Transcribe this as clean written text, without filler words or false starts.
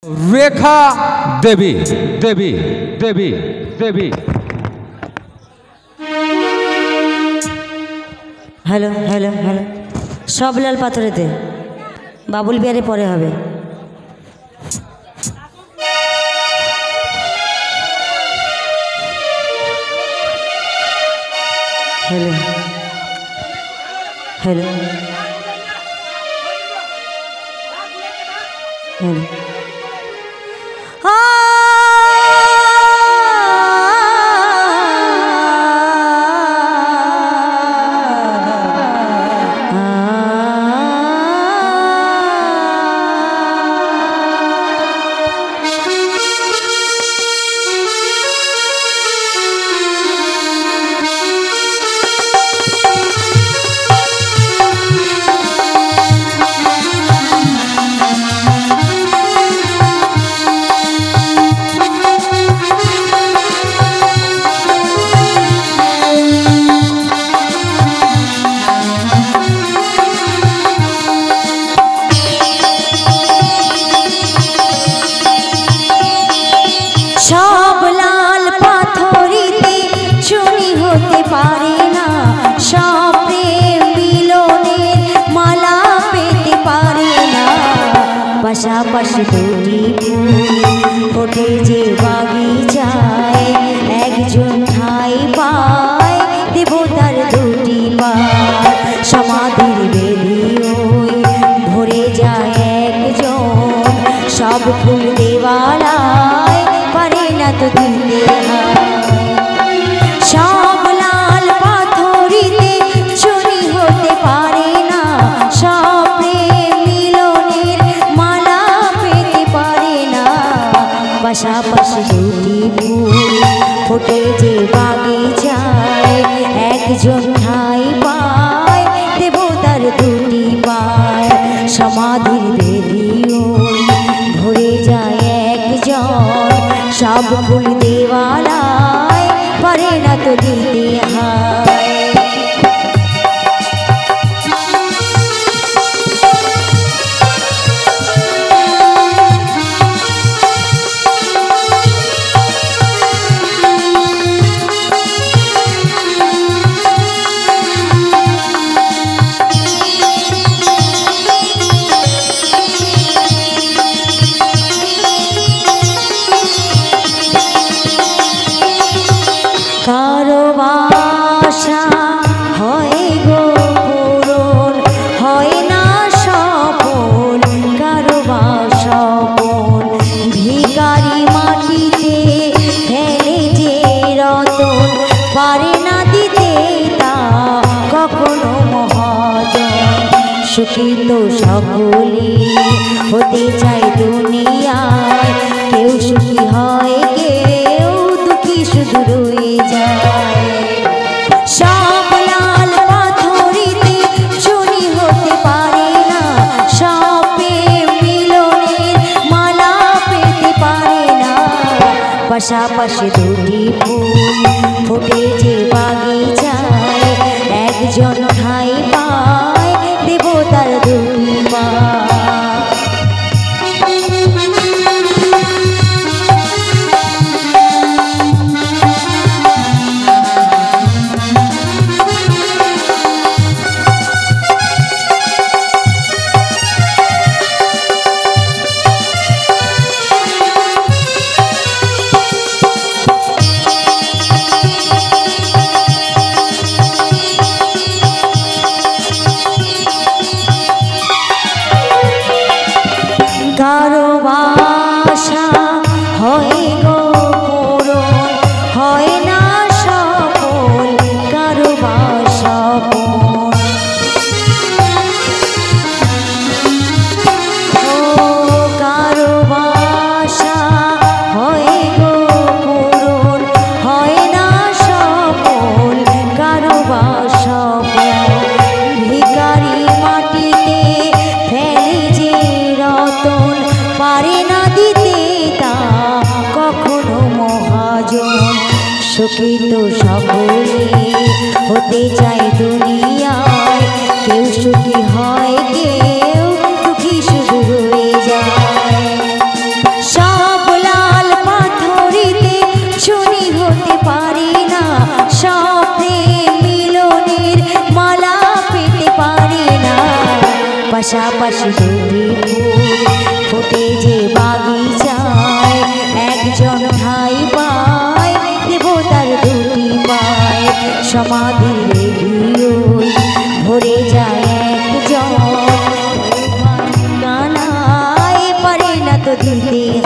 रेखा देवी देवी देवी देवी hello hello hello सब लाल पाथरेते बाबुल बिहारे परे हबे हेलो हेलो हेलो পাশাপাশি দুটি ফুল ফোটে যে বাগিচায় একজন ঠাই পায় দেবতার দুটি পায় সমাধির বেদি ওই ভরে যায় একজন সব ফুল দেওয়ালায় পারে না তো দিতে সব লাল পাথরিতে চুরি হতে পারে না সব পাশাপাশি দুটি ফুল ফোটে যে বাগিচায় একজন ঠাই পায় দেবতার দুটি পায় সমাধির বেদিও ভরে যায় একজন সব ফুল দেওয়ালায় পারে না তো দিতে হয় সুখী তো সকলে হতে চায় দুনিয়ায় কেউ সুখী হয় কেউ দুঃখী শুধু রয়ে যায় সব লাল পাথরিতে চুরি হতে পারে না সব প্রেম মিলনের মালা পেতে পারে না পাশাপাশি দুটি ফুল ফোটে যে বাগিচায় একজন ঠাই পায় দেবতার দুটি পায় কারো বাসা হয় গো পূরণ হয় না সফল কারো বাসা কারো বাসা হয় গো পূরণ হয় না সফল কারো বাসা ভিখারি মাটিতে ফেলে যে রতন পারে না দিতে তা কখনো মহাজন সুখী তো সকলে হতে চায় দুনিয়ায় কেউ সুখী হয় কেউ দুঃখী শুধু রয়ে যায় সব লাল পাথরেতে শুনি হতে পারে না, স্বপ্নে মিলনের মালা পেতে পারে না। পাশাপাশি দুটি ফুল ফুটে যে বাগিচায়, একজন ঠাই পায় দেবতার দুটি পায়। সমাধির রেডিওয় ভরে যায় একজন, কানায় পারে না তো দিতে